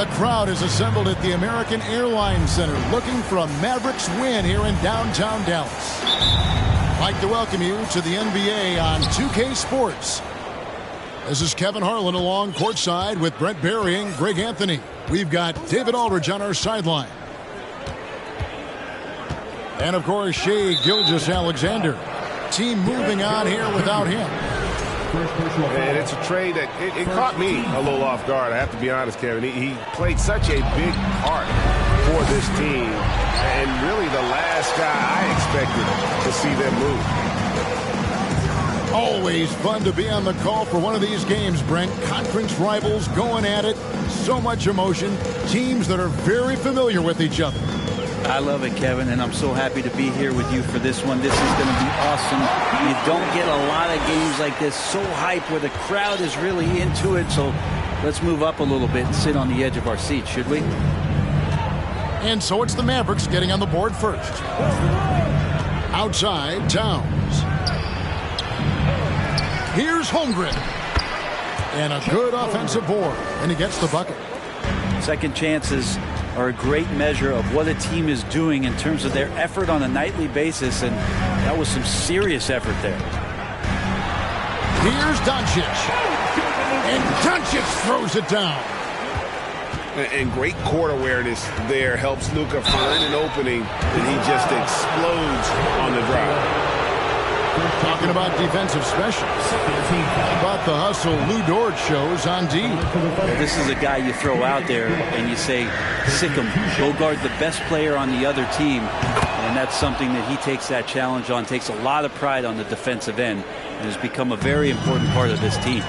The crowd is assembled at the American Airlines Center looking for a Mavericks win here in downtown Dallas. I'd like to welcome you to the NBA on 2K Sports. This is Kevin Harlan along courtside with Brent Barry and Greg Anthony. We've got David Aldridge on our sideline. And, of course, Shai Gilgeous-Alexander. Team moving on here without him. And it's a trade that it caught me a little off guard. I have to be honest, Kevin. He played such a big part for this team. And really the last guy I expected to see them move. Always fun to be on the call for one of these games, Brent. Conference rivals going at it. So much emotion. Teams that are very familiar with each other. I love it, Kevin, and I'm so happy to be here with you for this one. This is going to be awesome. You don't get a lot of games like this, so hype, where the crowd is really into it. So let's move up a little bit and sit on the edge of our seats, should we? And so it's the Mavericks getting on the board first. Outside, Towns. Here's Holmgren. And a good offensive board, and he gets the bucket. Second chances are a great measure of what a team is doing in terms of their effort on a nightly basis, and that was some serious effort there. Here's Doncic. And Doncic throws it down. And great court awareness there helps Luka find an opening, and he just explodes on the drive. Talking about defensive specials. How about the hustle Lou Dort shows on D? Well, this is a guy you throw out there and you say, sick him, go guard the best player on the other team. And that's something that he takes that challenge on, takes a lot of pride on the defensive end, and has become a very important part of this team.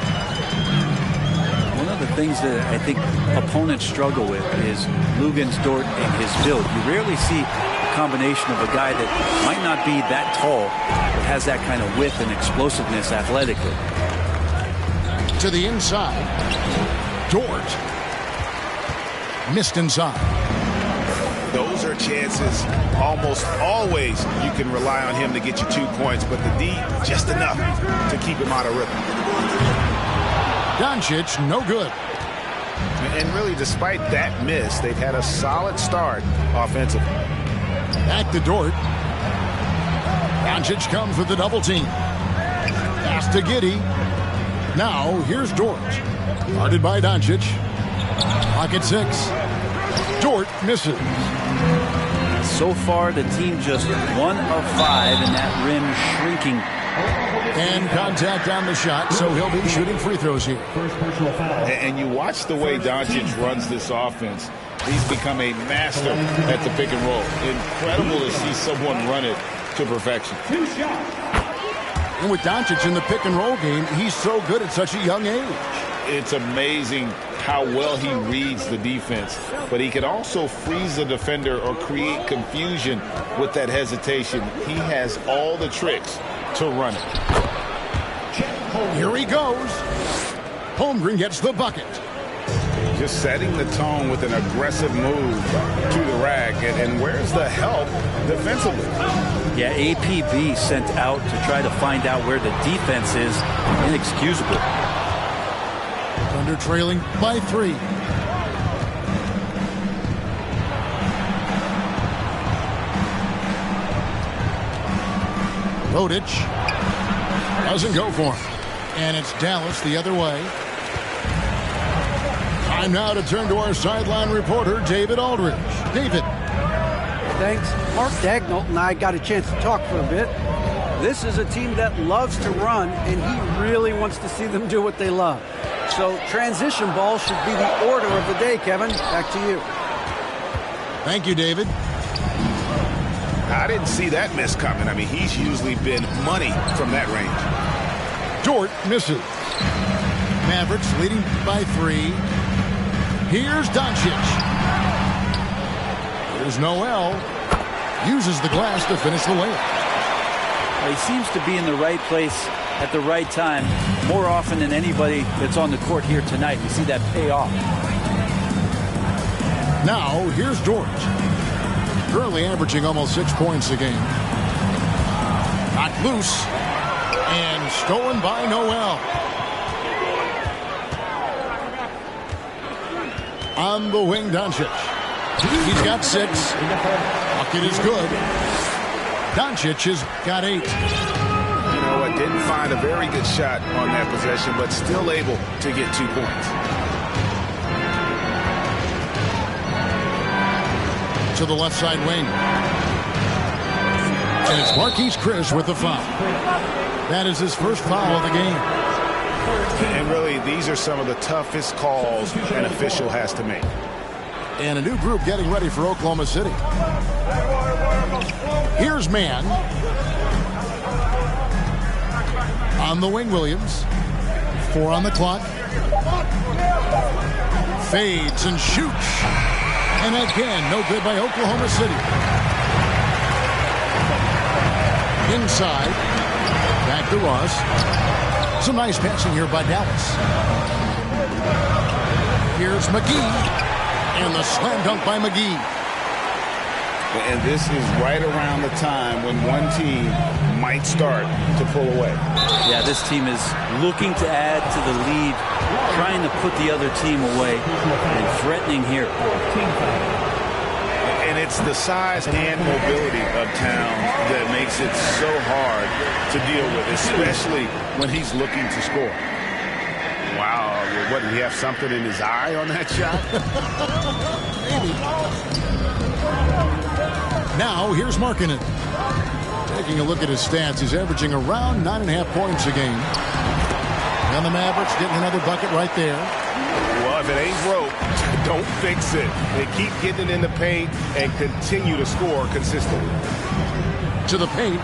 One of the things that I think opponents struggle with is Luguentz Dort and his build. You rarely see a combination of a guy that might not be that tall, but has that kind of width and explosiveness athletically. To the inside. Dort. Missed inside. Those are chances almost always you can rely on him to get you 2 points, but the D, just enough to keep him out of rhythm. Doncic, no good. And really, despite that miss, they've had a solid start offensively. Back to Dort. Doncic comes with the double team. Pass to Giddey. Now, here's Dort. Guarded by Doncic. Pocket 6. Dort misses. So far, the team just 1 of 5, and that rim shrinking. And contact on the shot, so he'll be shooting free throws here. And you watch the way Doncic runs this offense. He's become a master at the pick and roll. Incredible to see someone run it to perfection. And with Doncic in the pick and roll game, he's so good at such a young age. It's amazing how well he reads the defense, but he can also freeze the defender or create confusion with that hesitation. He has all the tricks to run it. Here he goes. Holmgren gets the bucket. Just setting the tone with an aggressive move to the rack. And where's the help defensively? Yeah, APB sent out to try to find out where the defense is. Inexcusable. Thunder trailing by 3. Rodic doesn't go for him. And it's Dallas the other way. Time now to turn to our sideline reporter, David Aldridge. David. Thanks. Mark Dagnall and I got a chance to talk for a bit. This is a team that loves to run, and he really wants to see them do what they love. So transition ball should be the order of the day, Kevin. Back to you. Thank you, David. I didn't see that miss coming. I mean, he's usually been money from that range. Dort misses. Mavericks leading by 3. Here's Doncic. Here's Noel. Uses the glass to finish the layup. Well, he seems to be in the right place at the right time more often than anybody that's on the court here tonight. We see that pay off. Now, here's Dort. Currently averaging almost 6 points a game. Knocked loose. And stolen by Noel. On the wing, Doncic. He's got 6. Bucket is good. Doncic has got 8. You know what? Didn't find a very good shot on that possession, but still able to get 2 points. To the left side wing. And it's Marquise Chris with the foul. That is his first foul of the game. And really, these are some of the toughest calls an official has to make. And a new group getting ready for Oklahoma City. Here's man. On the wing, Williams. 4 on the clock. Fades and shoots. And again, no good by Oklahoma City. Inside. Back to Ross. Some nice passing here by Dallas. Here's McGee. And the slam dunk by McGee. And this is right around the time when one team might start to pull away. Yeah, this team is looking to add to the lead, trying to put the other team away, and threatening here. And it's the size and mobility of Towns that makes it so hard to deal with, especially when he's looking to score. Wow, what, did he have something in his eye on that shot? Maybe. Now, here's Markkanen. Taking a look at his stats, he's averaging around 9.5 points a game. And the Mavericks getting another bucket right there. Well, if it ain't broke, don't fix it. They keep getting it in the paint and continue to score consistently. To the paint,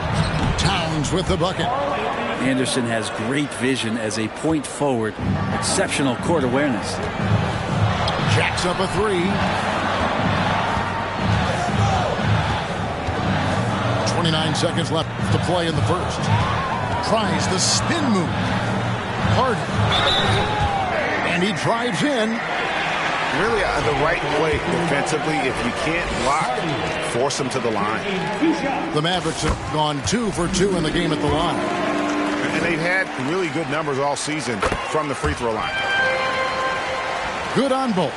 Towns with the bucket. Anderson has great vision as a point forward. Exceptional court awareness. Jacks up a 3. 29 seconds left to play in the first. Tries the spin move. Harden. And he drives in. Really the right play defensively. If you can't block, force him to the line. The Mavericks have gone 2 for 2 in the game at the line. And they've had really good numbers all season from the free throw line. Good on both.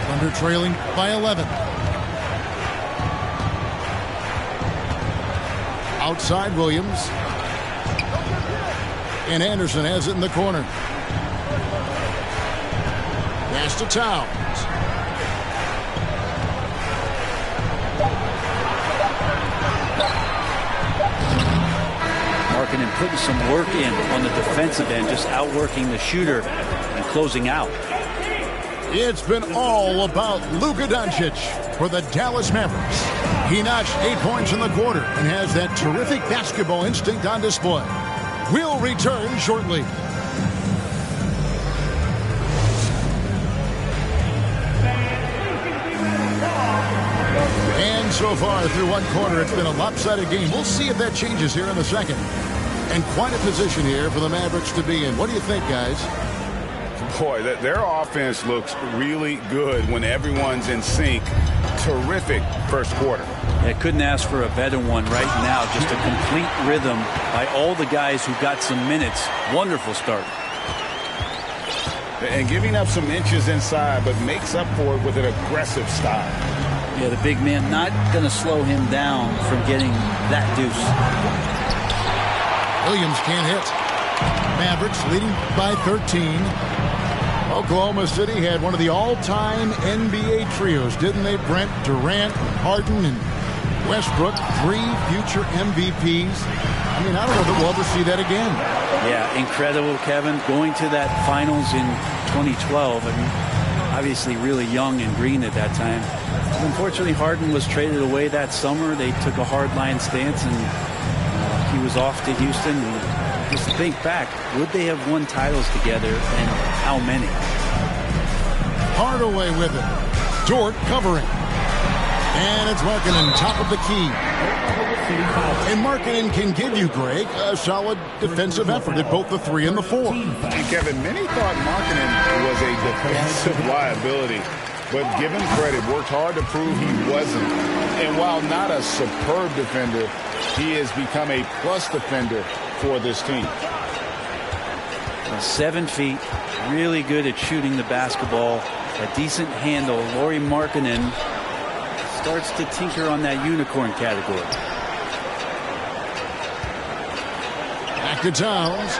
Thunder trailing by 11. Outside Williams. And Anderson has it in the corner. Pass to Towns. Markkanen putting some work in on the defensive end, just outworking the shooter and closing out. It's been all about Luka Doncic for the Dallas Mavericks. He notched 8 points in the quarter and has that terrific basketball instinct on display. We'll return shortly. And so far through one quarter, it's been a lopsided game. We'll see if that changes here in the second. And quite a position here for the Mavericks to be in. What do you think, guys? Boy, their offense looks really good when everyone's in sync. Terrific first quarter. I couldn't ask for a better one right now. Just a complete rhythm by all the guys who got some minutes. Wonderful start. And giving up some inches inside, but makes up for it with an aggressive style. Yeah, the big man not going to slow him down from getting that deuce. Williams can't hit. Mavericks leading by 13. Oklahoma City had one of the all-time NBA trios, didn't they? Brent, Durant, Harden, and Westbrook, 3 future MVPs. I mean, I don't know that we'll ever see that again. Yeah, incredible, Kevin. Going to that finals in 2012. I mean, obviously really young and green at that time. Unfortunately, Harden was traded away that summer. They took a hard-line stance, and he was off to Houston. And just think back, would they have won titles together, and how many? Hardaway with it. Dort covering. And it's Markkanen, top of the key. And Markkanen can give you, Greg, a solid defensive effort at both the 3 and the 4. And Kevin, many thought Markkanen was a defensive liability, but given credit, worked hard to prove he wasn't. And while not a superb defender, he has become a plus defender for this team. 7 feet, really good at shooting the basketball, a decent handle. Lauri Markkanen starts to tinker on that unicorn category. Back to Towns.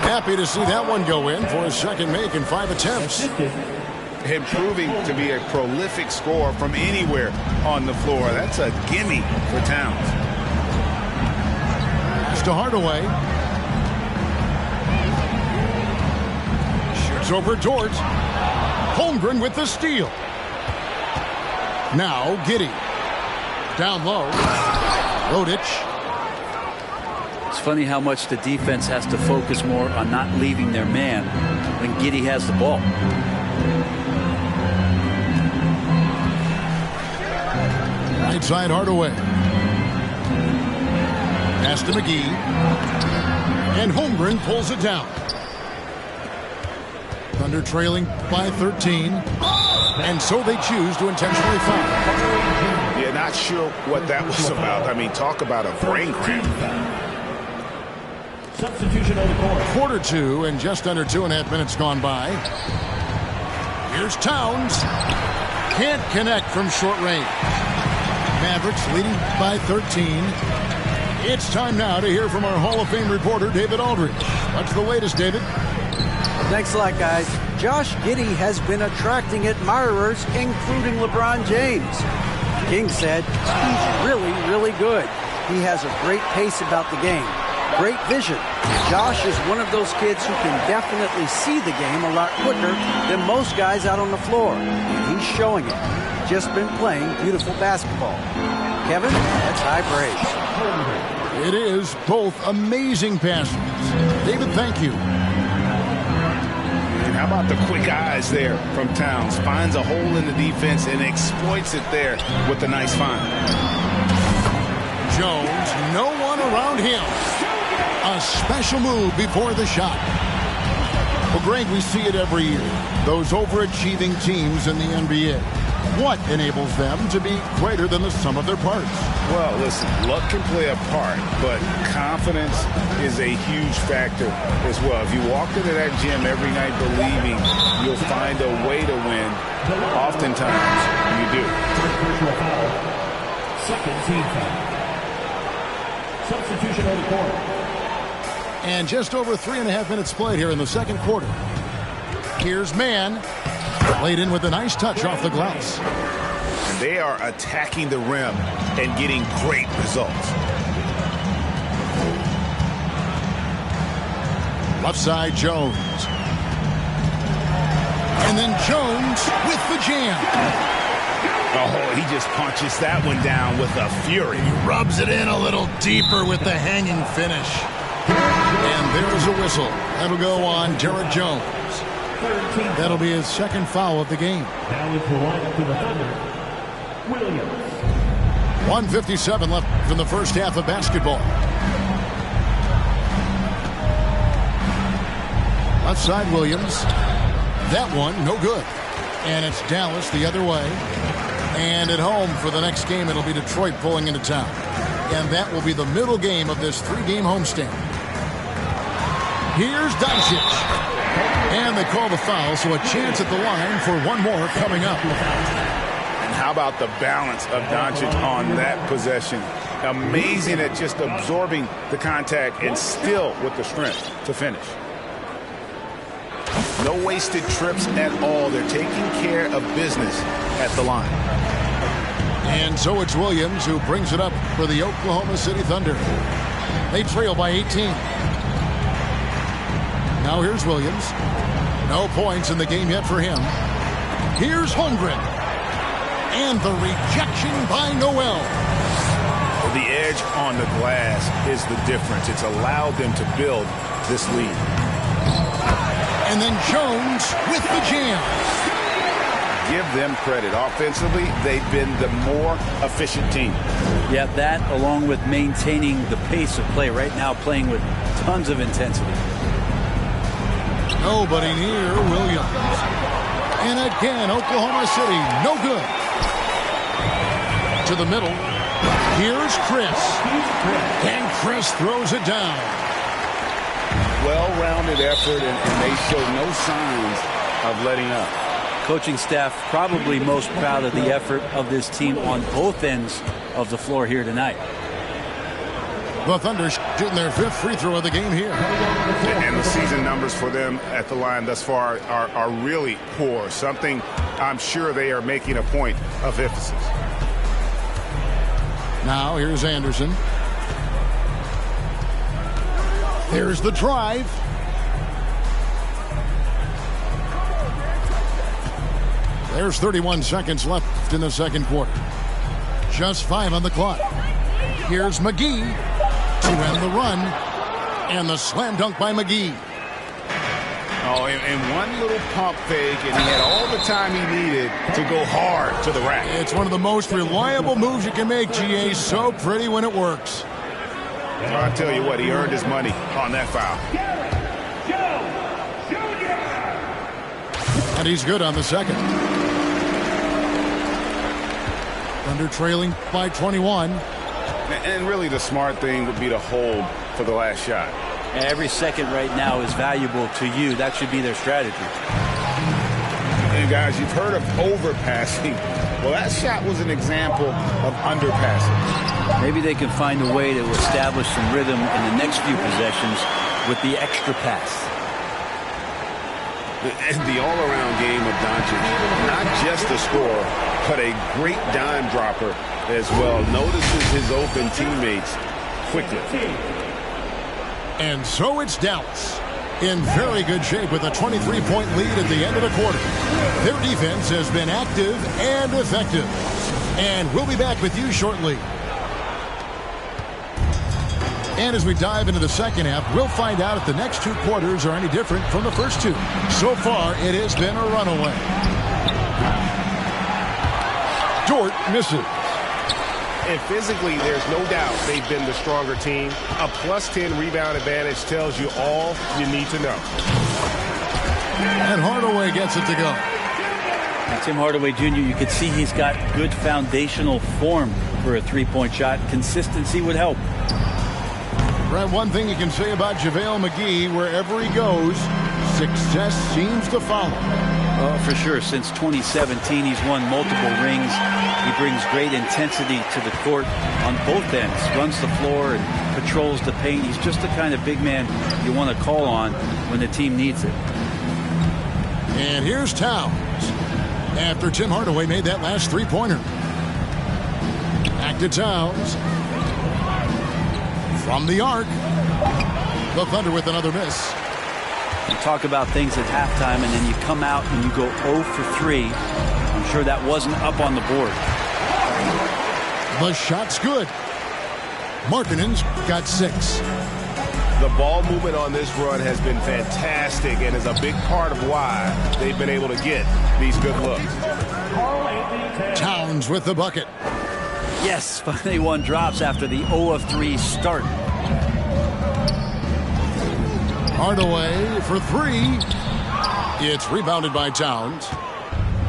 Happy to see that one go in for his second make in 5 attempts. Him proving to be a prolific scorer from anywhere on the floor. That's a gimme for Towns. Pass to Hardaway. Shoots over Dort. Holmgren with the steal. Now Giddey. Down low. Rodic. It's funny how much the defense has to focus more on not leaving their man when Giddey has the ball. Right side Hardaway. Pass to McGee. And Holmgren pulls it down. Thunder trailing by 13. And so they choose to intentionally foul. Yeah, not sure what that was about. I mean, talk about a brain cramp. Substitution on the court. Quarter 2 and just under 2.5 minutes gone by. Here's Towns. Can't connect from short range. Mavericks leading by 13. It's time now to hear from our Hall of Fame reporter, David Aldridge. What's the latest, David? Thanks a lot, guys. Josh Giddey has been attracting admirers, including LeBron James. King said he's really, really good. He has a great pace about the game. Great vision. Josh is one of those kids who can definitely see the game a lot quicker than most guys out on the floor. And he's showing it. Just been playing beautiful basketball. Kevin, that's high praise. It is both amazing passes. David, thank you. And how about the quick eyes there from Towns? Finds a hole in the defense and exploits it there with a nice find. Jones, no one around him. A special move before the shot. Well, Greg, we see it every year. Those overachieving teams in the NBA. What enables them to be greater than the sum of their parts? Well, listen, luck can play a part, but confidence is a huge factor as well. If you walk into that gym every night believing you'll find a way to win, oftentimes you do. Personal foul. Second team foul. Substitution on the court. And just over 3.5 minutes played here in the second quarter. Here's Mann. Laid in with a nice touch off the glass. And they are attacking the rim and getting great results. Left side, Jones. And then Jones with the jam. Oh, he just punches that one down with a fury. He rubs it in a little deeper with the hanging finish. And there's a whistle. That'll go on Derek Jones. That'll be his second foul of the game. Now into the lineup for the Thunder, Williams. 1:57 left in the first half of basketball. Left side, Williams. That one, no good. And it's Dallas the other way. And at home for the next game, it'll be Detroit pulling into town. And that will be the middle game of this 3-game homestand. Here's Doncic. And they call the foul, so a chance at the line for one more coming up. And how about the balance of Doncic on that possession? Amazing at just absorbing the contact and still with the strength to finish. No wasted trips at all. They're taking care of business at the line. And so it's Williams who brings it up for the Oklahoma City Thunder. They trail by 18. Now here's Williams. No points in the game yet for him. Here's Holmgren. And the rejection by Noel. The edge on the glass is the difference. It's allowed them to build this lead. And then Jones with the jam. Give them credit. Offensively, they've been the more efficient team. Yeah, that along with maintaining the pace of play right now, playing with tons of intensity. Nobody near Williams. And again, Oklahoma City, no good. To the middle. Here's Chris. And Chris throws it down. Well-rounded effort, and they show no signs of letting up. Coaching staff probably most proud of the effort of this team on both ends of the floor here tonight. The Thunder shooting their 5th free throw of the game here. And the season numbers for them at the line thus far are really poor. Something I'm sure they are making a point of emphasis. Now here's Anderson. Here's the drive. There's 31 seconds left in the second quarter. Just 5 on the clock. Here's McGee to end the run. And the slam dunk by McGee. Oh, and one little pump fake, and he had all the time he needed to go hard to the rack. It's one of the most reliable moves you can make, GA. So pretty when it works. I'll tell you what, he earned his money on that foul. And he's good on the second. Thunder trailing by 21. And really the smart thing would be to hold for the last shot. Every second right now is valuable to you. That should be their strategy. And guys, you've heard of overpassing. Well, that shot was an example of underpassing. Maybe they can find a way to establish some rhythm in the next few possessions with the extra pass. And the all-around game of Doncic, not just a scorer, but a great dime dropper as well. Notices his open teammates quickly. And so it's Dallas in very good shape with a 23-point lead at the end of the quarter. Their defense has been active and effective. And we'll be back with you shortly. And as we dive into the second half, we'll find out if the next 2 quarters are any different from the first 2. So far, it has been a runaway. Dort misses. And physically, there's no doubt they've been the stronger team. A +10 rebound advantage tells you all you need to know. And Hardaway gets it to go. Now, Tim Hardaway Jr., you could see he's got good foundational form for a three-point shot. Consistency would help. Brad, one thing you can say about JaVale McGee, wherever he goes, success seems to follow. Oh, for sure. Since 2017, he's won multiple rings. He brings great intensity to the court on both ends. Runs the floor and patrols the paint. He's just the kind of big man you want to call on when the team needs it. And here's Towns after Tim Hardaway made that last three-pointer. Back to Towns. From the arc. The Thunder with another miss. You talk about things at halftime, and then you come out and you go 0 for 3. I'm sure that wasn't up on the board. The shot's good. Markkanen's got 6. The ball movement on this run has been fantastic and is a big part of why they've been able to get these good looks. Towns with the bucket. Yes, finally one drops after the 0 of 3 start. Hardaway for 3. It's rebounded by Towns.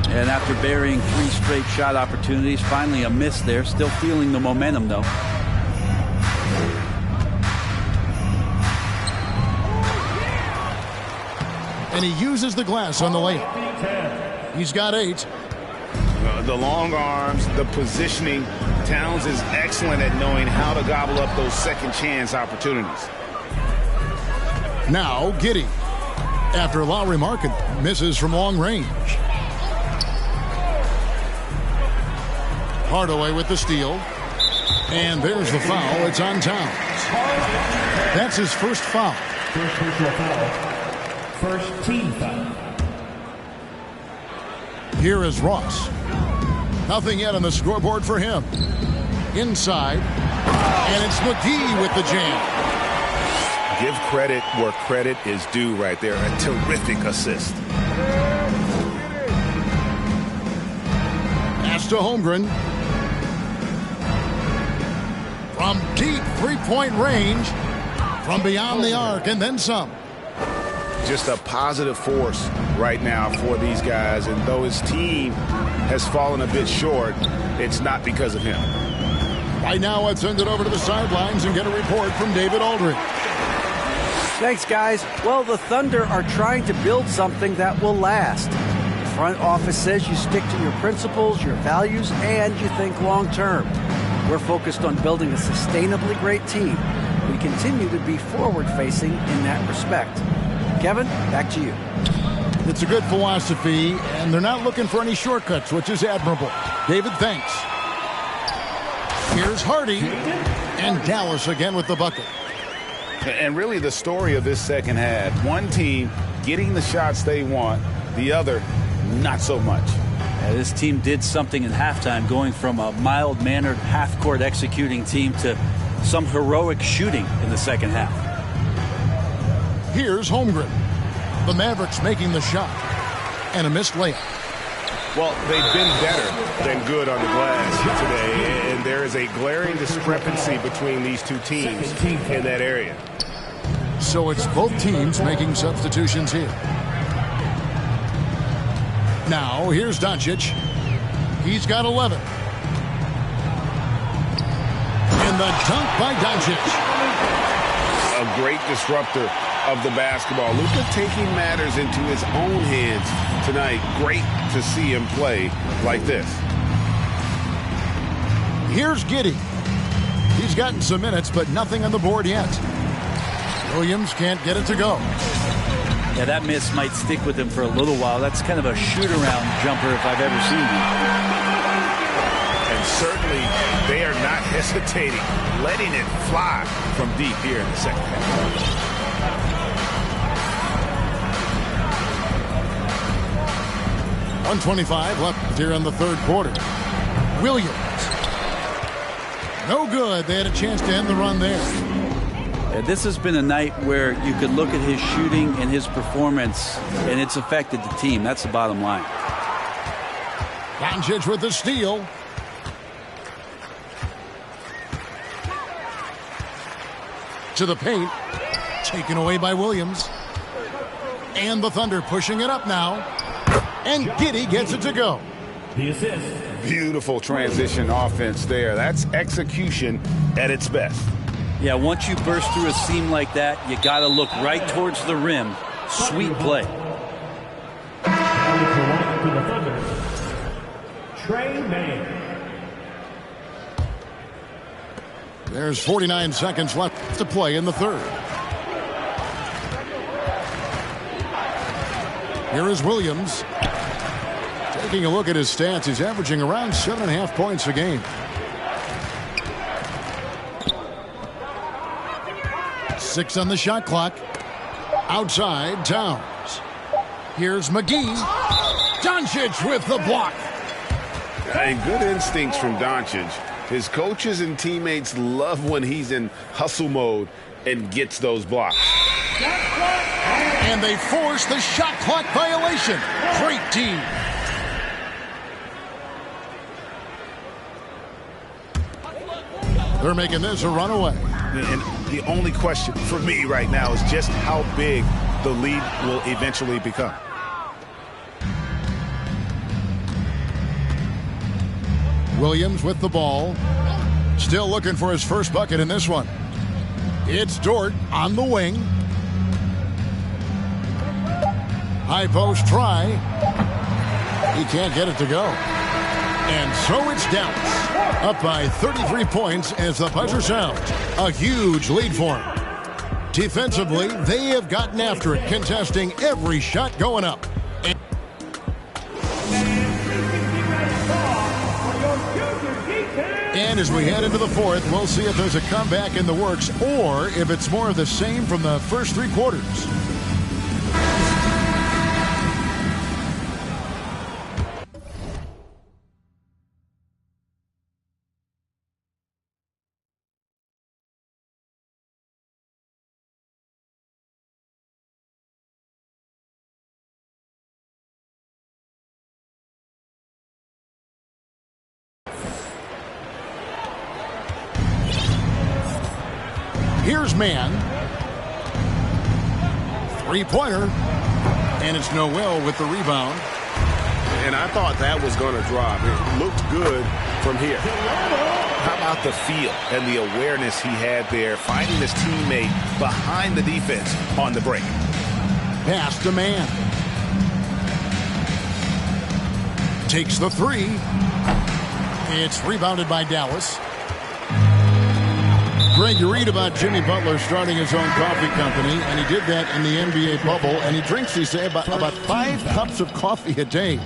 And after burying 3 straight shot opportunities, finally a miss there. Still feeling the momentum, though. And he uses the glass on the layup. He's got 8. The long arms, the positioning. Towns is excellent at knowing how to gobble up those second chance opportunities. Now Giddey. After Lowry Markkanen misses from long range. Hardaway with the steal. And there's the foul. It's on Towns. That's his first foul. First personal foul. First team foul. Here is Ross. Nothing yet on the scoreboard for him. Inside. And it's McGee with the jam. Give credit where credit is due right there. A terrific assist. Pass to Holmgren. From deep three-point range. From beyond the arc and then some. Just a positive force right now for these guys. And though his team has fallen a bit short, it's not because of him. Right now, let's send it over to the sidelines and get a report from David Aldridge. Thanks, guys. Well, the Thunder are trying to build something that will last. The front office says you stick to your principles, your values, and you think long term. We're focused on building a sustainably great team. We continue to be forward-facing in that respect. Kevin, back to you. It's a good philosophy, and they're not looking for any shortcuts, which is admirable. David, thanks. Here's Hardy, and Dallas again with the bucket. And really the story of this second half, one team getting the shots they want, the other not so much. Yeah, this team did something in halftime, going from a mild-mannered half-court executing team to some heroic shooting in the second half. Here's Holmgren. The Mavericks making the shot. And a missed layup. Well, they've been better than good on the glass today, and there is a glaring discrepancy between these two teams in that area. So it's both teams making substitutions here. Now, here's Doncic. He's got 11. And the dunk by Doncic. A great disruptor of the basketball. Luka taking matters into his own hands tonight. Great to see him play like this. Here's Giddey. He's gotten some minutes, but nothing on the board yet. Williams can't get it to go. Yeah, that miss might stick with him for a little while. That's kind of a shoot-around jumper if I've ever seen one. And certainly they are not hesitating, letting it fly from deep here in the second half. 1:25 left here in the third quarter. Williams. No good. They had a chance to end the run there. Yeah, this has been a night where you could look at his shooting and his performance, and it's affected the team. That's the bottom line. Doncic with the steal. To the paint. Taken away by Williams. And the Thunder pushing it up now. And Giddey gets it to go. The assist. Beautiful transition offense there. That's execution at its best. Yeah, once you burst through a seam like that, you got to look right towards the rim. Sweet play. To the Thunder, Trey Mann. There's 49 seconds left to play in the third. Here is Williams. Taking a look at his stats, he's averaging around 7.5 points a game. Six on the shot clock. Outside, Towns. Here's McGee. Doncic with the block. And good instincts from Doncic. His coaches and teammates love when he's in hustle mode and gets those blocks. And they force the shot clock violation. Great team. They're making this a runaway. And the only question for me right now is just how big the lead will eventually become. Williams with the ball. Still looking for his first bucket in this one. It's Dort on the wing. High post try. He can't get it to go. And so it's Dallas. Up by 33 points as the buzzer sounds. A huge lead for him. Defensively, they have gotten after it, contesting every shot going up. And as we head into the fourth, we'll see if there's a comeback in the works or if it's more of the same from the first three quarters. Here's Mann. Three-pointer. And it's Noel with the rebound. And I thought that was going to drop. It looked good from here. How about the feel and the awareness he had there, finding his teammate behind the defense on the break. Pass to man. Takes the three. It's rebounded by Dallas. Greg, you read about Jimmy Butler starting his own coffee company, and he did that in the NBA bubble, and he drinks, he say, about 5 cups of coffee a day.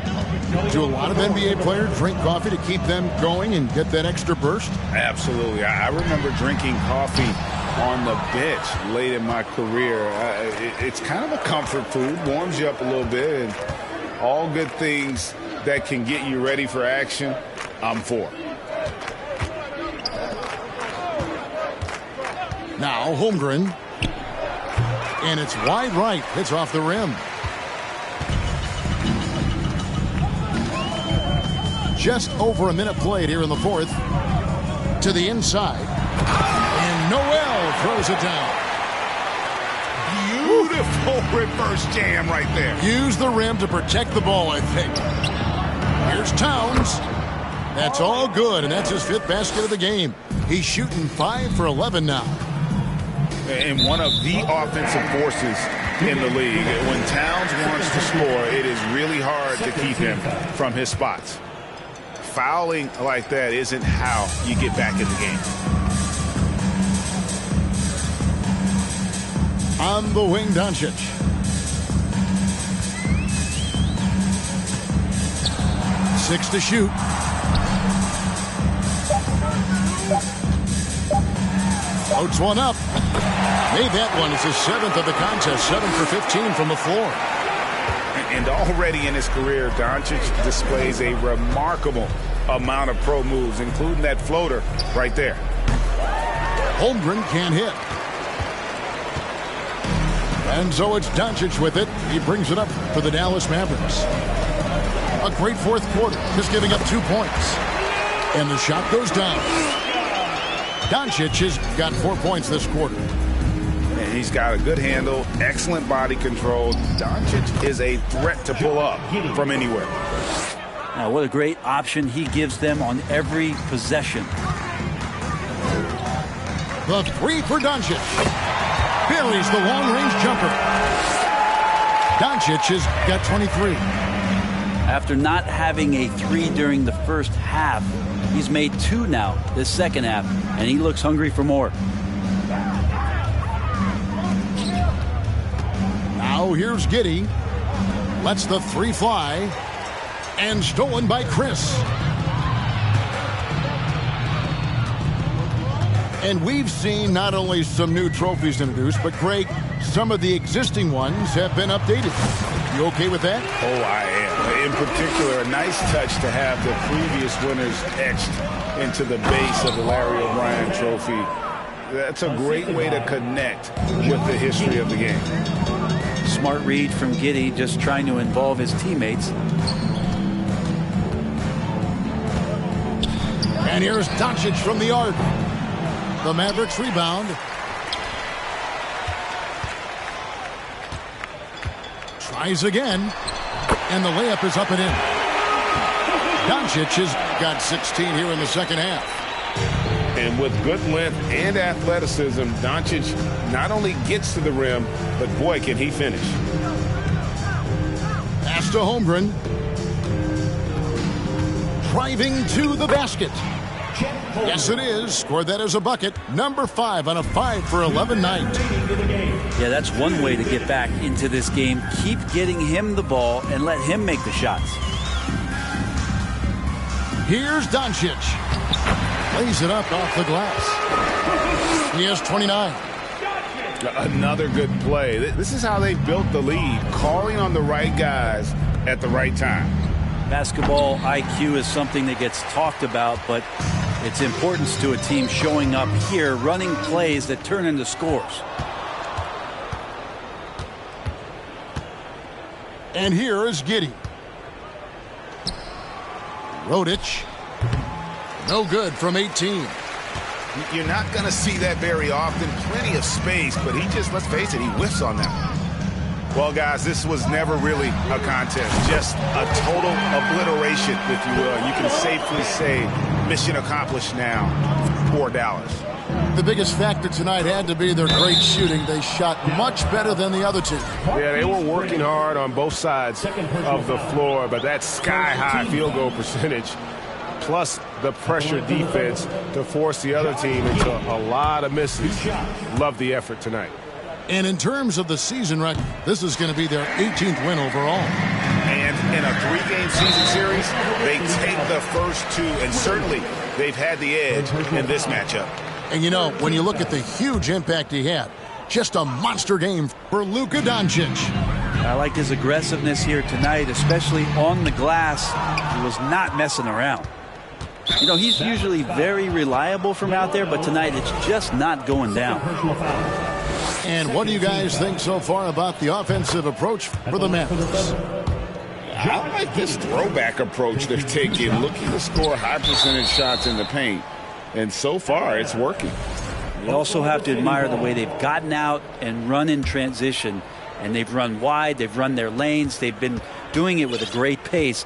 Do a lot of NBA players drink coffee to keep them going and get that extra burst? Absolutely. I remember drinking coffee on the bench late in my career. It's kind of a comfort food, warms you up a little bit, and all good things that can get you ready for action, I'm for. Now Holmgren. And it's wide right. It's off the rim. Just over a minute played here in the fourth. To the inside. And Noel throws it down. Beautiful reverse jam right there. Use the rim to protect the ball, I think. Here's Towns. That's all good, and that's his 5th basket of the game. He's shooting 5 for 11 now. And one of the offensive forces in the league. When Towns wants to score, it is really hard to keep him from his spots. Fouling like that isn't how you get back in the game. On the wing, Doncic. Six to shoot. Floats one up. Made that one. It's his 7th of the contest. 7 for 15 from the floor. And already in his career, Doncic displays a remarkable amount of pro moves, including that floater right there. Holmgren can't hit. And so it's Doncic with it. He brings it up for the Dallas Mavericks. A great fourth quarter, just giving up 2 points. And the shot goes down. Doncic has got 4 points this quarter. And he's got a good handle, excellent body control. Doncic is a threat to pull up from anywhere. Now, what a great option he gives them on every possession. The three for Doncic. Buries the long-range jumper. Doncic has got 23. After not having a 3 during the first half, he's made 2 now this second half, and he looks hungry for more. Now here's Giddey. Lets the 3 fly. And stolen by Chris. And we've seen not only some new trophies introduced, but Greg, some of the existing ones have been updated. You okay with that? Oh, I am. In particular, a nice touch to have the previous winners etched into the base of the Larry O'Brien trophy. That's a great way to connect with the history of the game. Smart read from Giddey, just trying to involve his teammates. And here's Doncic from the arc. The Mavericks rebound. Tries again. And the layup is up and in. Doncic has got 16 here in the second half. And with good length and athleticism, Doncic not only gets to the rim, but boy, can he finish. Pass to Holmgren. Driving to the basket. Yes, it is. Scored that as a bucket. Number 5 on a 5 for 11 night. Yeah, that's one way to get back into this game. Keep getting him the ball and let him make the shots. Here's Doncic. Lays it up off the glass. He has 29. Another good play. This is how they built the lead, calling on the right guys at the right time. Basketball IQ is something that gets talked about, but its importance to a team showing up here, running plays that turn into scores. And here is Giddey. Rodic. No good from 18. You're not going to see that very often. Plenty of space, but he just, let's face it, he whiffs on that one. Well, guys, this was never really a contest, just a total obliteration, if you will. You can safely say mission accomplished now for Dallas. The biggest factor tonight had to be their great shooting. They shot much better than the other team. Yeah, they were working hard on both sides of the floor, but that sky-high field goal percentage plus the pressure defense to force the other team into a lot of misses. Love the effort tonight. And in terms of the season record, this is going to be their 18th win overall. And in a 3-game season series, they take the first 2, and certainly they've had the edge in this matchup. And you know, when you look at the huge impact he had, just a monster game for Luka Doncic. I like his aggressiveness here tonight, especially on the glass. He was not messing around. You know, he's usually very reliable from out there, but tonight it's just not going down. And what do you guys think so far about the offensive approach for the Mavericks? I like this throwback approach they're taking, looking to score high percentage shots in the paint. And so far, it's working. You also have to admire the way they've gotten out and run in transition. And they've run wide, they've run their lanes, they've been doing it with a great pace,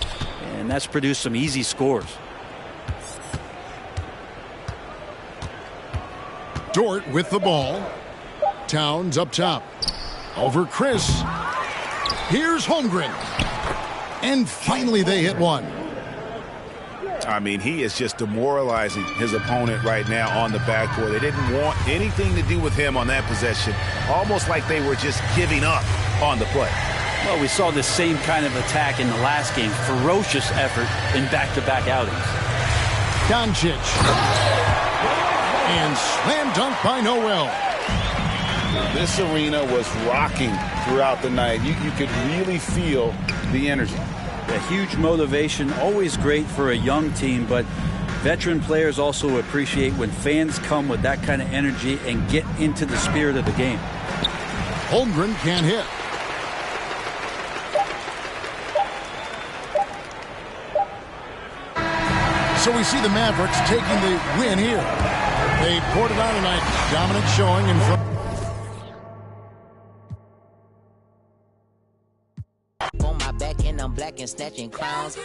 and that's produced some easy scores. Dort with the ball. Towns up top. Over Chris. Here's Holmgren. And finally they hit one. I mean, he is just demoralizing his opponent right now on the backcourt. They didn't want anything to do with him on that possession. Almost like they were just giving up on the play. Well, we saw this same kind of attack in the last game. Ferocious effort in back-to-back outings. Doncic. And slam dunk by Noel. This arena was rocking throughout the night. You could really feel the energy. A huge motivation, always great for a young team, but veteran players also appreciate when fans come with that kind of energy and get into the spirit of the game. Holmgren can't hit. So we see the Mavericks taking the win here. They poured it on tonight. Dominant showing in front. On my back and I'm black and snatching crowns.